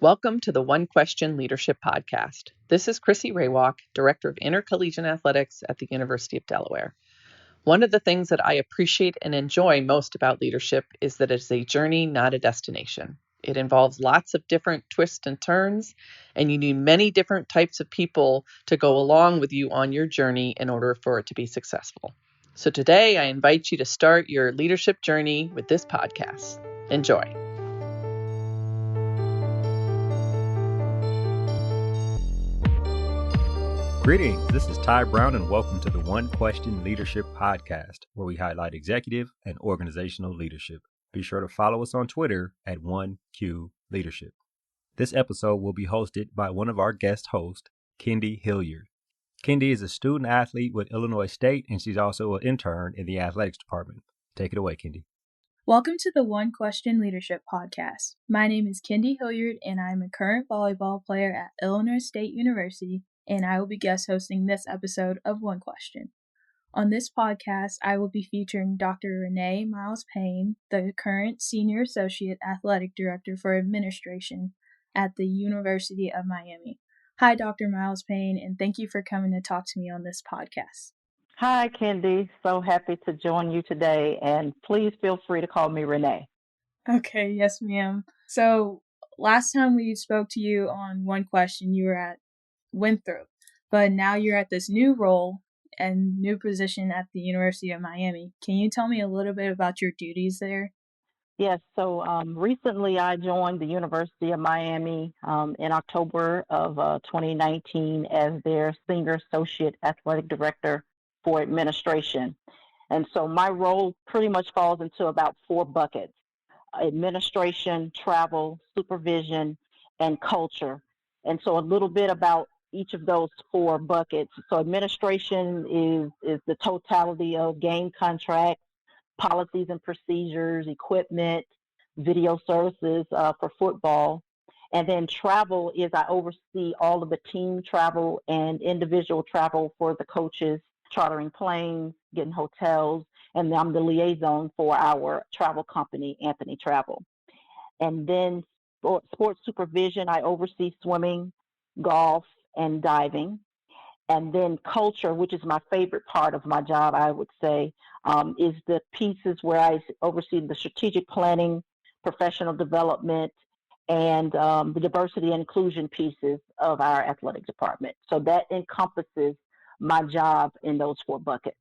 Welcome to the One Question Leadership Podcast. This is Chrissy Raywalk, Director of Intercollegiate Athletics at the University of Delaware. One of the things that I appreciate and enjoy most about leadership is that it's a journey, not a destination. It involves lots of different twists and turns, and you need many different types of people to go along with you on your journey in order for it to be successful. So today, I invite you to start your leadership journey with this podcast. Enjoy. Greetings, this is Ty Brown and welcome to the One Question Leadership Podcast, where we highlight executive and organizational leadership. Be sure to follow us on Twitter at 1Q Leadership. This episode will be hosted by one of our guest hosts, Kendi Hilliard. Kendi is a student athlete with Illinois State and she's also an intern in the athletics department. Take it away, Kendi. Welcome to the One Question Leadership Podcast. My name is Kendi Hilliard and I'm a current volleyball player at Illinois State University, and I will be guest hosting this episode of One Question. On this podcast, I will be featuring Dr. Renae Myles Payne, the current Senior Associate Athletic Director for Administration at the University of Miami. Hi, Dr. Myles Payne, and thank you for coming to talk to me on this podcast. Hi, Kendi. So happy to join you today, and please feel free to call me Renae. Okay, yes, ma'am. So last time we spoke to you on One Question, you were at Winthrop, but now you're at this new role and new position at the University of Miami. Can you tell me a little bit about your duties there? Yes, so recently I joined the University of Miami in October of 2019 as their Senior Associate Athletic Director for Administration. And so my role pretty much falls into about four buckets: administration, travel, supervision, and culture. And so a little bit about each of those four buckets. So administration is the totality of game contracts, policies and procedures, equipment, video services for football. And then travel is I oversee all of the team travel and individual travel for the coaches, chartering planes, getting hotels, and I'm the liaison for our travel company, Anthony Travel. And then sports supervision, I oversee swimming, golf, and diving. And then culture, which is my favorite part of my job, I would say, is the pieces where I oversee the strategic planning, professional development, and the diversity and inclusion pieces of our athletic department. So that encompasses my job in those four buckets.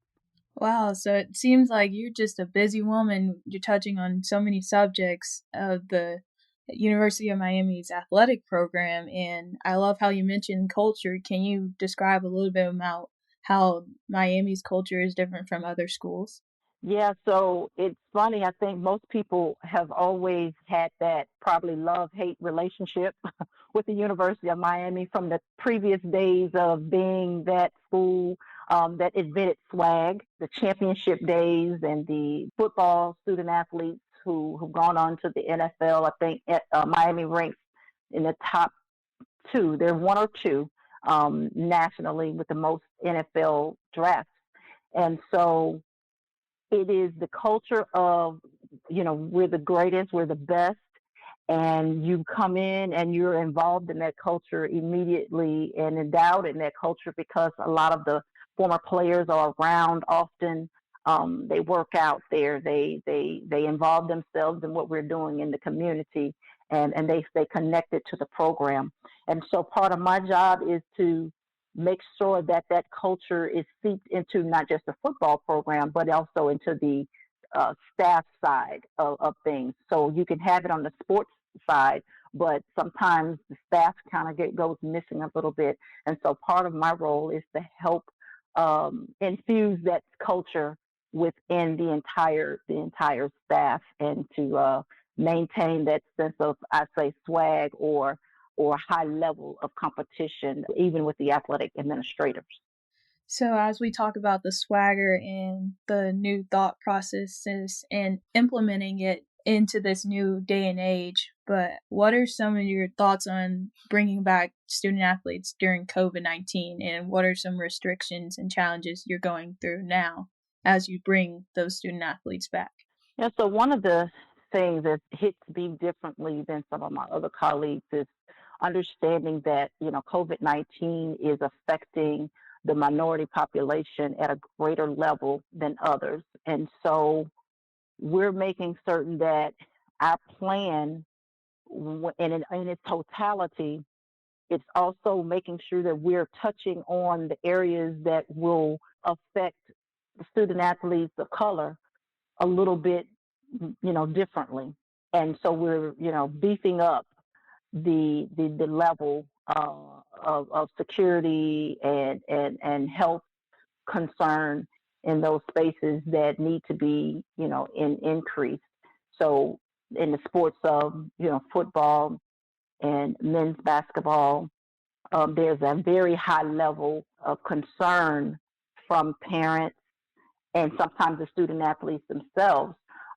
Wow, so it seems like you're just a busy woman. You're touching on so many subjects of the University of Miami's athletic program, and I love how you mentioned culture. Can you describe a little bit about how Miami's culture is different from other schools? Yeah, so it's funny. I think most people have always had that probably love-hate relationship with the University of Miami from the previous days of being that school that invented swag, the championship days, and the football student athletes who've gone on to the NFL. I think Miami ranks in the top two. They're one or two nationally with the most NFL drafts. And so it is the culture of, we're the greatest, we're the best, and you come in and you're involved in that culture immediately and endowed in that culture because a lot of the former players are around often. They work out there. They involve themselves in what we're doing in the community, and they stay connected to the program. And so part of my job is to make sure that that culture is seeped into not just the football program, but also into the staff side of things. So you can have it on the sports side, but sometimes the staff kind of goes missing a little bit. And so part of my role is to help infuse that culture within the entire staff and to maintain that sense of, I say, swag or high level of competition, even with the athletic administrators. So as we talk about the swagger and the new thought processes and implementing it into this new day and age, but what are some of your thoughts on bringing back student athletes during COVID-19, and what are some restrictions and challenges you're going through now as you bring those student athletes back? Yeah, so one of the things that hits me differently than some of my other colleagues is understanding that, COVID-19 is affecting the minority population at a greater level than others. And so we're making certain that our plan, in its totality, it's also making sure that we're touching on the areas that will affect the student athletes of color a little bit, differently. And so we're, beefing up the level of security and health concern in those spaces that need to be, increased. So in the sports of, football and men's basketball, there's a very high level of concern from parents and sometimes the student athletes themselves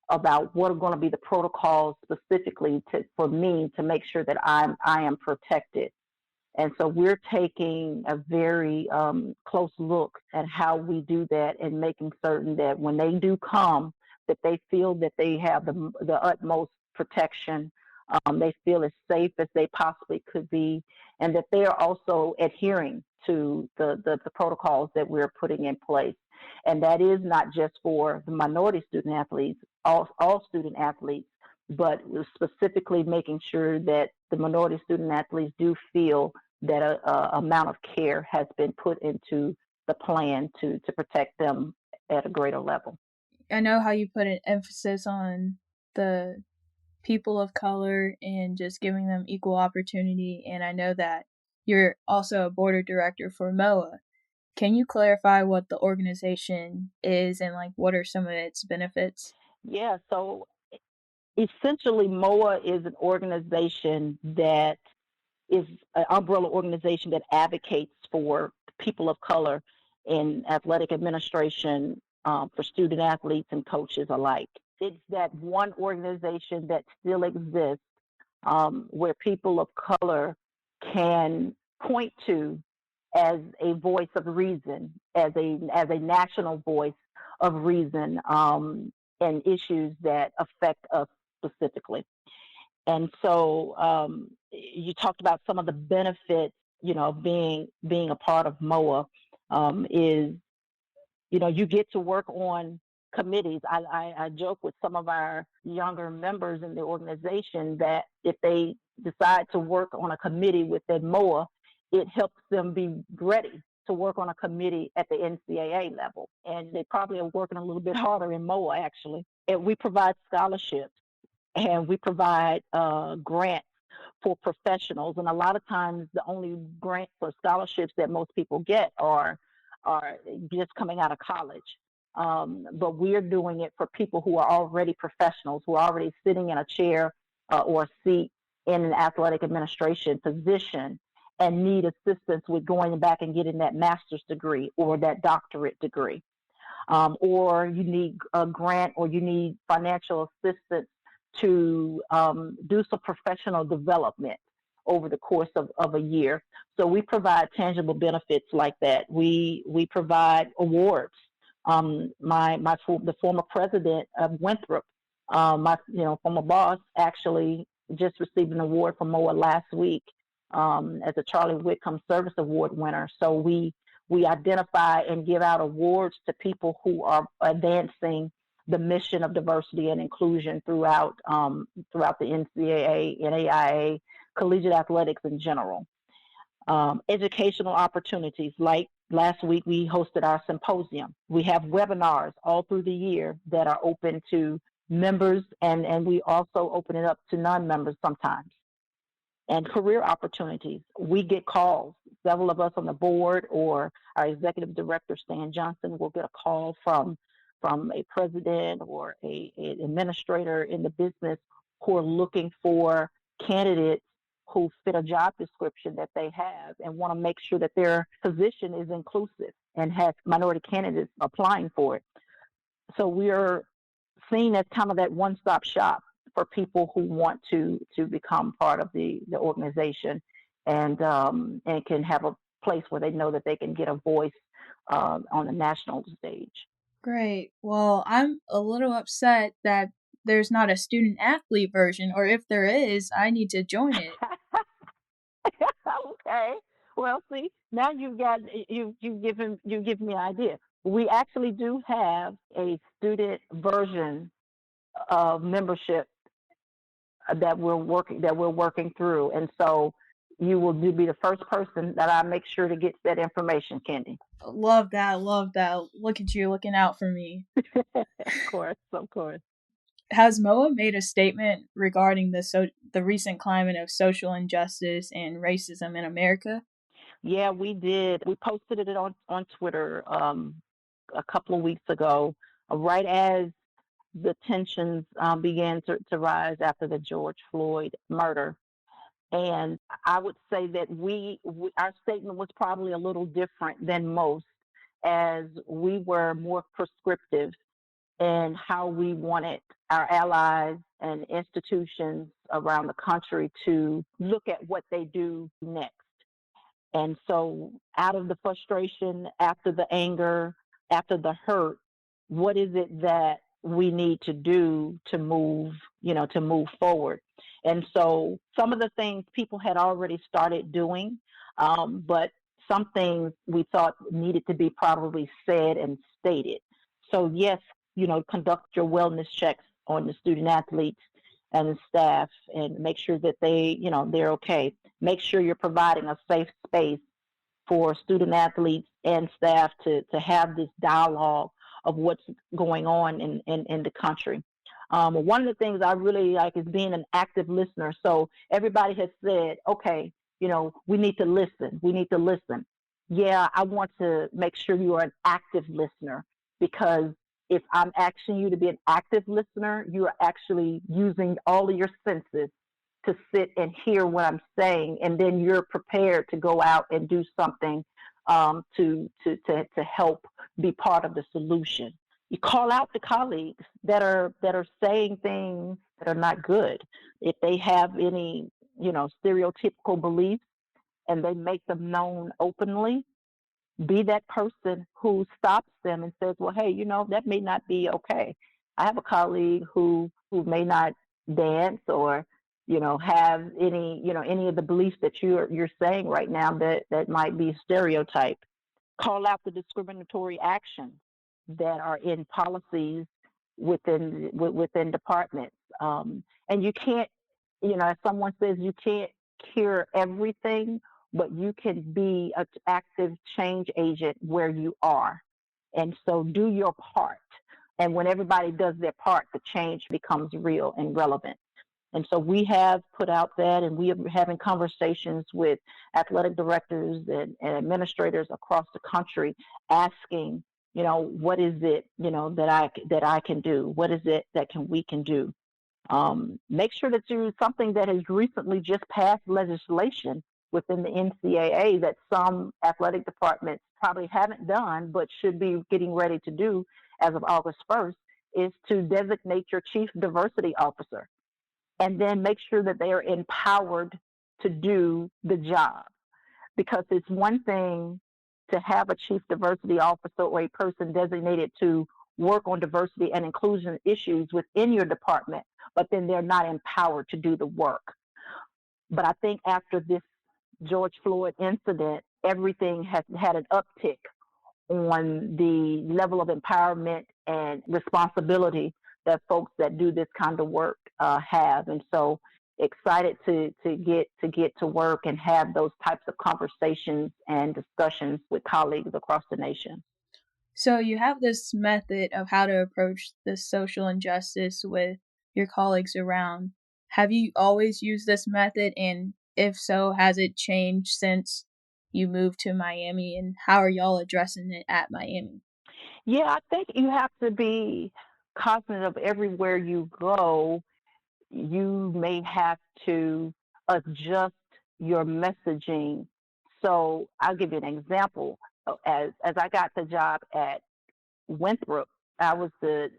about what are going to be the protocols specifically for me to make sure that I am protected. And so we're taking a very close look at how we do that and making certain that when they do come, that they feel that they have the utmost protection. They feel as safe as they possibly could be, and that they are also adhering to the protocols that we're putting in place. And that is not just for the minority student athletes, all student athletes, but specifically making sure that the minority student athletes do feel that a amount of care has been put into the plan to protect them at a greater level. I know how you put an emphasis on the people of color and just giving them equal opportunity, and I know that you're also a board of director for MOA. Can you clarify what the organization is and what are some of its benefits? Yeah, so essentially MOA is an organization that is an umbrella organization that advocates for people of color in athletic administration, for student athletes and coaches alike. It's that one organization that still exists, where people of color can point to as a voice of reason, as a national voice of reason, and issues that affect us specifically. And so you talked about some of the benefits, of being a part of MOA, is, you get to work on committees. I joke with some of our younger members in the organization that if they decide to work on a committee within MOA, it helps them be ready to work on a committee at the NCAA level. And they probably are working a little bit harder in MOA, actually. And we provide scholarships and we provide grants for professionals. And a lot of times the only grants or scholarships that most people get are just coming out of college. But we're doing it for people who are already professionals, who are already sitting in a chair or a seat in an athletic administration position and need assistance with going back and getting that master's degree or that doctorate degree. Or you need a grant or you need financial assistance to do some professional development over the course of a year. So we provide tangible benefits like that. We provide awards. The former president of Winthrop, my former boss, actually just received an award from MOA last week as a Charlie Whitcomb Service Award winner. So we identify and give out awards to people who are advancing the mission of diversity and inclusion throughout the NCAA, NAIA, collegiate athletics in general. Educational opportunities, like last week we hosted our symposium. We have webinars all through the year that are open to members, and we also open it up to non-members sometimes. And career opportunities. We get calls. Several of us on the board or our executive director, Stan Johnson, will get a call from a president or an administrator in the business who are looking for candidates who fit a job description that they have and want to make sure that their position is inclusive and has minority candidates applying for it. So we are seen as kind of that one-stop shop for people who want to become part of the organization and can have a place where they know that they can get a voice on the national stage. Great. Well, I'm a little upset that there's not a student athlete version, or if there is, I need to join it. Okay. Well, see, now you've given me an idea. We actually do have a student version of membership that we're working through, and so you will be the first person that I make sure to get that information, Kendi. Love that, love that. Look at you looking out for me. Of course. Has MOA made a statement regarding the recent climate of social injustice and racism in America? Yeah, we did. We posted it on Twitter a couple of weeks ago, right as the tensions began to rise after the George Floyd murder. And I would say that our statement was probably a little different than most, as we were more prescriptive in how we wanted our allies and institutions around the country to look at what they do next. And so, out of the frustration, after the anger, after the hurt, what is it that we need to do to move forward? And so, some of the things people had already started doing, but some things we thought needed to be probably said and stated. So, yes, conduct your wellness checks on the student athletes and the staff, and make sure that they're okay. Make sure you're providing a safe space for student athletes and staff to have this dialogue of what's going on in the country. One of the things I really like is being an active listener. So everybody has said, okay, we need to listen. We need to listen. Yeah, I want to make sure you are an active listener, because if I'm asking you to be an active listener, you are actually using all of your senses to sit and hear what I'm saying, and then you're prepared to go out and do something to help be part of the solution. You call out the colleagues that are saying things that are not good. If they have any stereotypical beliefs, and they make them known openly, be that person who stops them and says, well, hey, that may not be okay. I have a colleague who may not dance, or have any of the beliefs that you're saying right now that might be stereotype. Call out the discriminatory actions that are in policies within departments. And you can't, as someone says, you can't cure everything, but you can be an active change agent where you are. And so do your part. And when everybody does their part, the change becomes real and relevant. And so we have put out that, and we are having conversations with athletic directors and administrators across the country, asking, what is it, that I can do? What is it that we can do? Make sure that you something that has recently just passed legislation within the NCAA that some athletic departments probably haven't done, but should be getting ready to do as of August 1st, is to designate your chief diversity officer, and then make sure that they are empowered to do the job. Because it's one thing to have a chief diversity officer or a person designated to work on diversity and inclusion issues within your department, but then they're not empowered to do the work. But I think after this George Floyd incident, everything has had an uptick on the level of empowerment and responsibility that folks that do this kind of work have. And so excited to get to work and have those types of conversations and discussions with colleagues across the nation. So you have this method of how to approach this social injustice with your colleagues around. Have you always used this method? And if so, has it changed since you moved to Miami? And how are y'all addressing it at Miami? Yeah, I think you have to be cognizant of everywhere you go. You may have to adjust your messaging. So I'll give you an example. As I got the job at Winthrop, I was the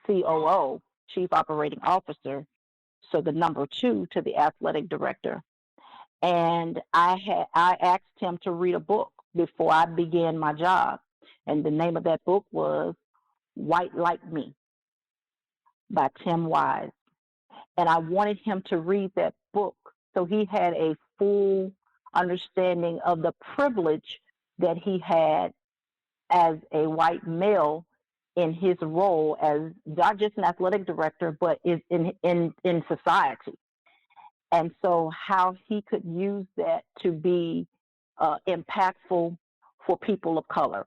COO, Chief Operating Officer, so the number two to the athletic director. And I asked him to read a book before I began my job, and the name of that book was White Like Me. by Tim Wise. And I wanted him to read that book so he had a full understanding of the privilege that he had as a white male in his role as not just an athletic director, but is in society. And so how he could use that to be impactful for people of color,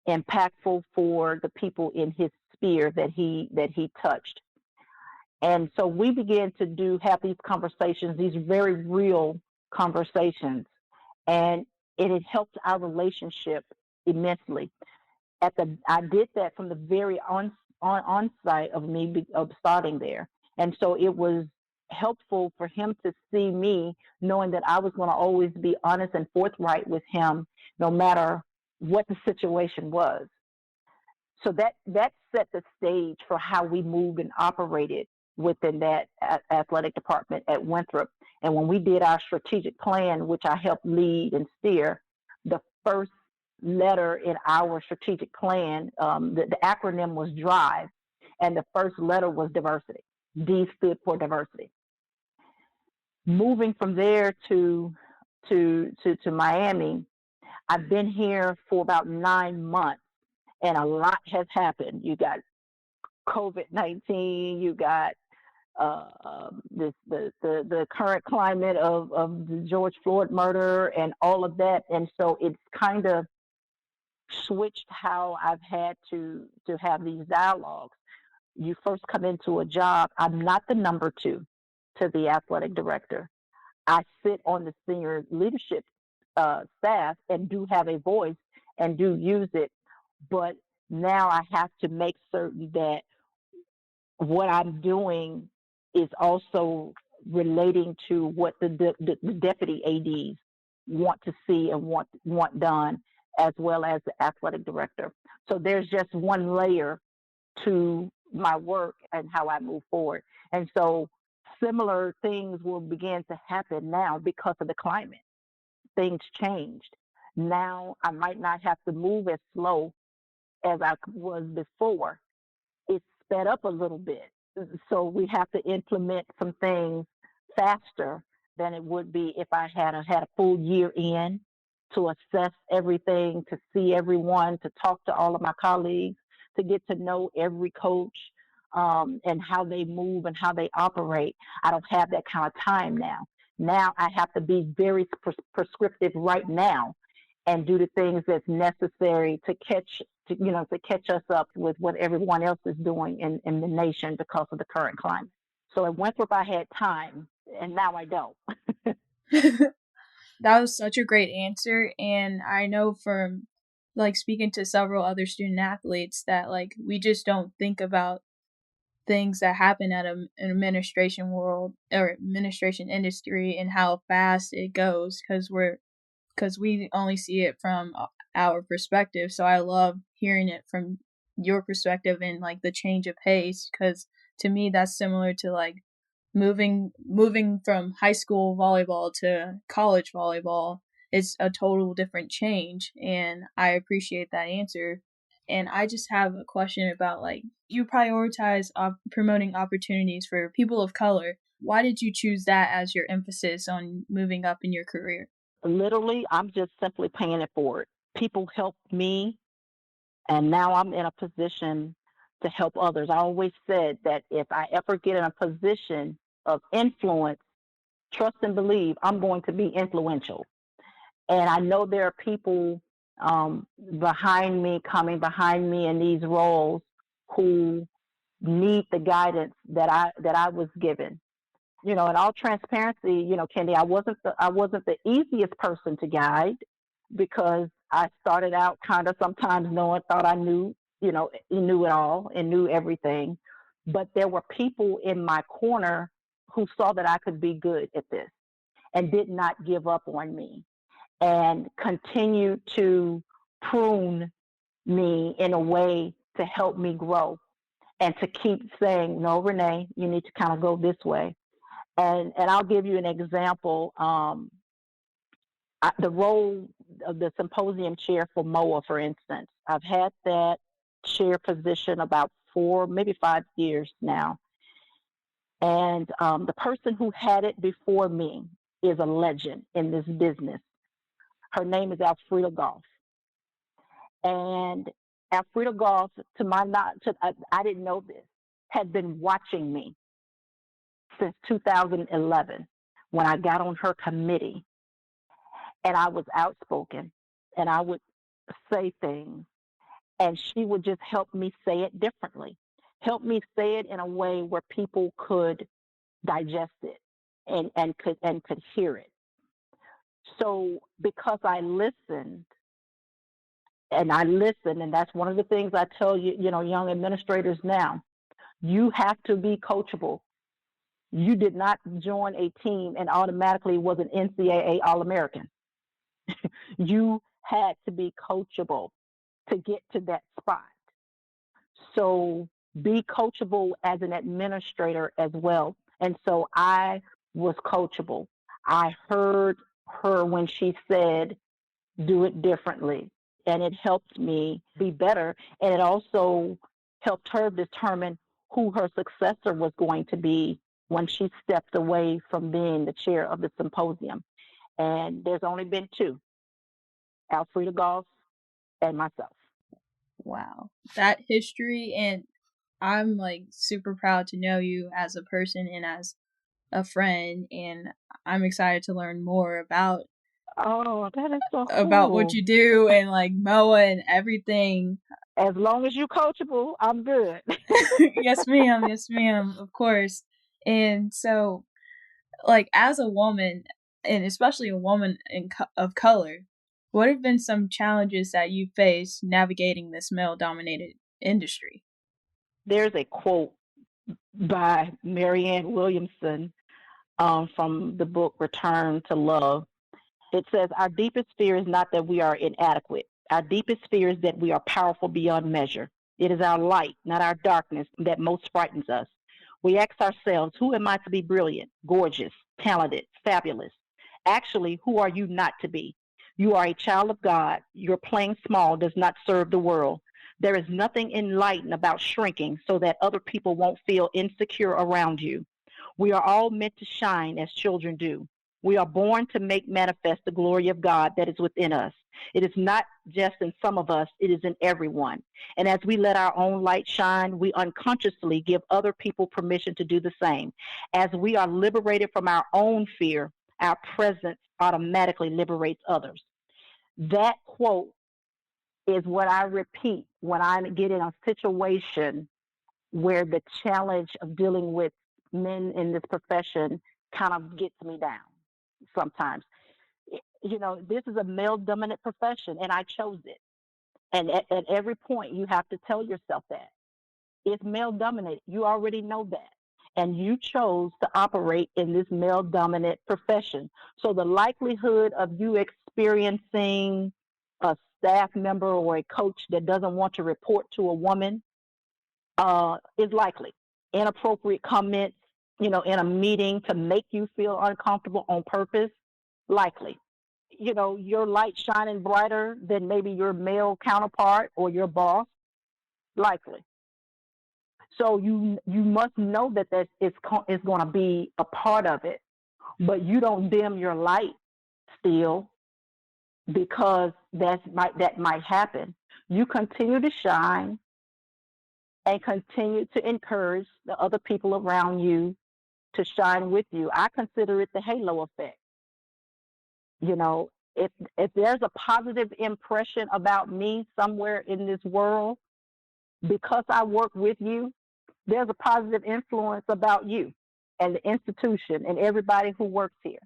impactful for the people in his sphere that he touched. And so we began to have these conversations, these very real conversations, and it had helped our relationship immensely. I did that from the very onset of me of starting there, and so it was helpful for him to see me, knowing that I was going to always be honest and forthright with him, no matter what the situation was. So that set the stage for how we moved and operated within that athletic department at Winthrop. And when we did our strategic plan, which I helped lead and steer, the first letter in our strategic plan, the acronym was DRIVE, and the first letter was diversity. D stood for diversity. Moving from there to Miami, I've been here for about 9 months, and a lot has happened. You got COVID-19, you got the current climate of the George Floyd murder and all of that, and so it's kind of switched how I've had to have these dialogues. You first come into a job. I'm not the number 2 to the athletic director. I sit on the senior leadership staff and do have a voice and do use it, but now I have to make certain that what I'm doing is also relating to what the deputy ADs want to see and want done, as well as the athletic director. So there's just one layer to my work and how I move forward. And so similar things will begin to happen now because of the climate. Things changed. Now I might not have to move as slow as I was before. It's sped up a little bit. So we have to implement some things faster than it would be if I had a full year in to assess everything, to see everyone, to talk to all of my colleagues, to get to know every coach and how they move and how they operate. I don't have that kind of time now. Now I have to be very prescriptive right now and do the things that's necessary to catch us up with what everyone else is doing in the nation because of the current climate. So at Winthrop I had time, and now I don't. That was such a great answer, and I know from speaking to several other student athletes that we just don't think about things that happen at an administration world or administration industry and how fast it goes because we only see it from our perspective. So I love hearing it from your perspective and the change of pace, because to me that's similar to moving from high school volleyball to college volleyball. It's a total different change, and I appreciate that answer. And I just have a question about you prioritize promoting opportunities for people of color. Why did you choose that as your emphasis on moving up in your career? Literally, I'm just simply paying it forward. People helped me, and now I'm in a position to help others. I always said that if I ever get in a position of influence, trust and believe, I'm going to be influential. And I know there are people coming behind me in these roles who need the guidance that I was given. In all transparency, Kendi, I wasn't the easiest person to guide, because I started out kind of sometimes thought I knew, knew it all and knew everything. But there were people in my corner who saw that I could be good at this and did not give up on me and continued to prune me in a way to help me grow and to keep saying, no, Renae, you need to kind of go this way. And I'll give you an example. The role of the symposium chair for MOA, for instance, I've had that chair position about maybe 5 years now. And the person who had it before me is a legend in this business. Her name is Alfreda Goff. And Alfreda Goff, to my knowledge, I didn't know this, had been watching me since 2011 when I got on her committee. And I was outspoken and I would say things, and she would just help me say it differently, help me say it in a way where people could digest it and could hear it. So because I listened, and that's one of the things I tell young administrators now, you have to be coachable. You did not join a team and automatically was an NCAA All-American. You had to be coachable to get to that spot. So be coachable as an administrator as well. And so I was coachable. I heard her when she said, do it differently. And it helped me be better. And it also helped her determine who her successor was going to be when she stepped away from being the chair of the symposium. And there's only been two, Alfreda Goff and myself. Wow. That history, and I'm like super proud to know you as a person and as a friend, and I'm excited to learn more about that is so cool. About what you do and like MOA and everything. As long as you're coachable, I'm good. Yes, ma'am. Yes, ma'am. Of course. And so, like, as a woman, and especially a woman of color, what have been some challenges that you faced navigating this male-dominated industry? There's a quote by Marianne Williamson from the book Return to Love. It says, our deepest fear is not that we are inadequate. Our deepest fear is that we are powerful beyond measure. It is our light, not our darkness, that most frightens us. We ask ourselves, who am I to be brilliant, gorgeous, talented, fabulous? Actually, who are you not to be? You are a child of God. Your playing small does not serve the world. There is nothing enlightened about shrinking so that other people won't feel insecure around you. We are all meant to shine as children do. We are born to make manifest the glory of God that is within us. It is not just in some of us, it is in everyone. And as we let our own light shine, we unconsciously give other people permission to do the same. As we are liberated from our own fear, our presence automatically liberates others. That quote is what I repeat when I get in a situation where the challenge of dealing with men in this profession kind of gets me down sometimes. This is a male-dominant profession, and I chose it. And at every point, you have to tell yourself that. It's male-dominated. You already know that. And you chose to operate in this male-dominant profession. So the likelihood of you experiencing a staff member or a coach that doesn't want to report to a woman is likely. Inappropriate comments, in a meeting to make you feel uncomfortable on purpose, likely. Your light shining brighter than maybe your male counterpart or your boss, likely. So you must know that is going to be a part of it, but you don't dim your light still because that might happen. You continue to shine and continue to encourage the other people around you to shine with you. I consider it the halo effect. If there's a positive impression about me somewhere in this world, because I work with you, there's a positive influence about you and the institution and everybody who works here.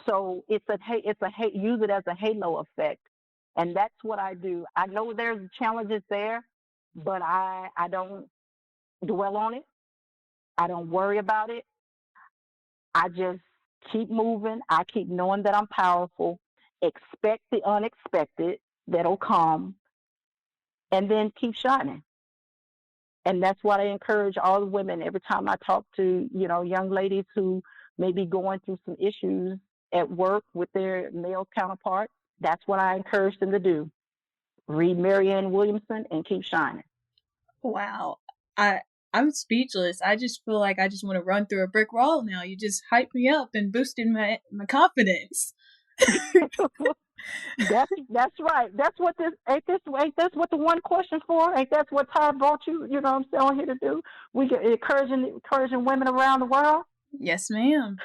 So use it as a halo effect. And that's what I do. I know there's challenges there, but I don't dwell on it. I don't worry about it. I just keep moving. I keep knowing that I'm powerful. Expect the unexpected that'll come, and then keep shining. And that's what I encourage all the women every time I talk to, young ladies who may be going through some issues at work with their male counterparts. That's what I encourage them to do. Read Marianne Williamson and keep shining. Wow. I'm speechless. I just feel like I just want to run through a brick wall now. You just hyped me up and boosted my confidence. That's right. That's what this ain't that's what the one question for? Ain't that's what Ty brought you, you know what I'm saying, on here to do? We get encouraging women around the world. Yes, ma'am.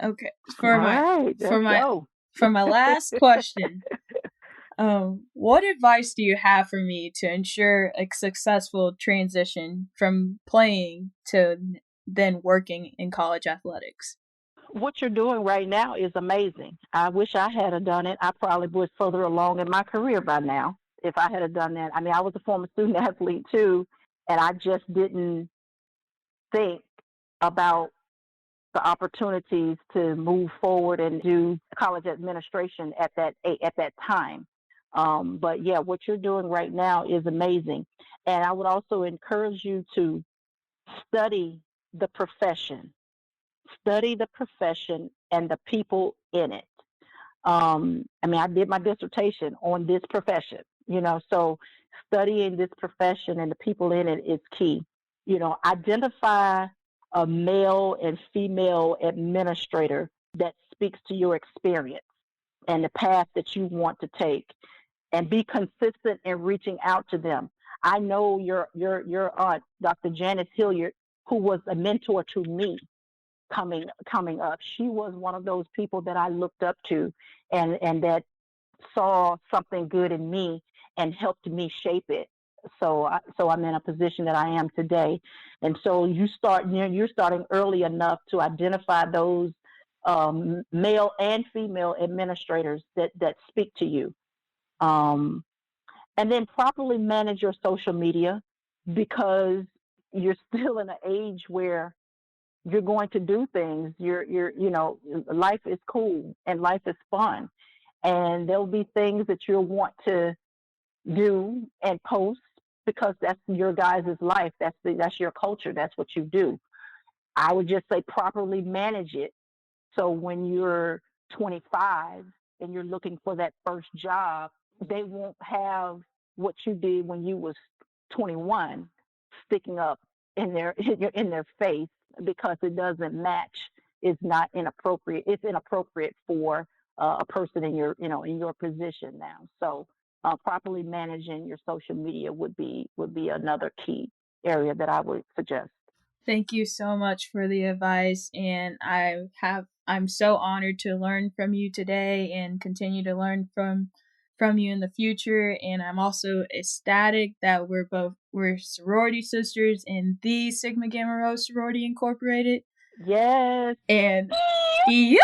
Okay. All right, let's go. For my last question, what advice do you have for me to ensure a successful transition from playing to then working in college athletics? What you're doing right now is amazing. I wish I had done it. I probably was further along in my career by now if I had done that. I mean, I was a former student athlete too, and I just didn't think about the opportunities to move forward and do college administration at that time. But yeah, what you're doing right now is amazing, and I would also encourage you to study the profession, study the profession and the people in it. I mean, I did my dissertation on this profession, you know, so studying this profession and the people in it is key. You know, identify a male and female administrator that speaks to your experience and the path that you want to take, and be consistent in reaching out to them. I know your aunt, Dr. Janice Hilliard, who was a mentor to me coming up. She was one of those people that I looked up to, and that saw something good in me and helped me shape it. So I'm in a position that I am today. And so you're starting early enough to identify those male and female administrators that speak to you. Um, and then properly manage your social media, because you're still in an age where you're going to do things. You know, life is cool and life is fun, and there'll be things that you'll want to do and post because that's your guys' life. That's your culture. That's what you do. I would just say properly manage it. So when you're 25 and you're looking for that first job, they won't have what you did when you was 21 sticking up in their face, because it doesn't match. It's not inappropriate. It's inappropriate for a person in your in your position now. So properly managing your social media would be another key area that I would suggest. Thank you so much for the advice, and I'm so honored to learn from you today and continue to learn from you in the future. And I'm also ecstatic that we're sorority sisters in the Sigma Gamma Rho Sorority Incorporated. Yes. And yep.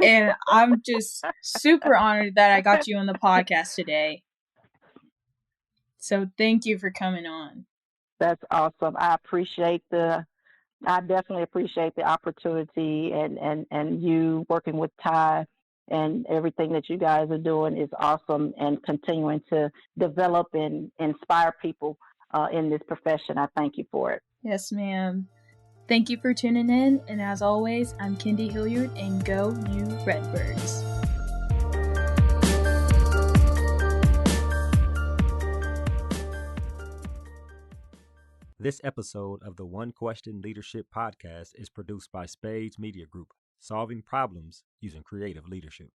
And I'm just super honored that I got you on the podcast today. So thank you for coming on. That's awesome. I definitely appreciate the opportunity, and you working with Ty, and everything that you guys are doing is awesome, and continuing to develop and inspire people in this profession. I thank you for it. Yes, ma'am. Thank you for tuning in, and as always, I'm Kendi Hilliard, and go you Redbirds. This episode of the One Question Leadership Podcast is produced by Spades Media Group, solving problems using creative leadership.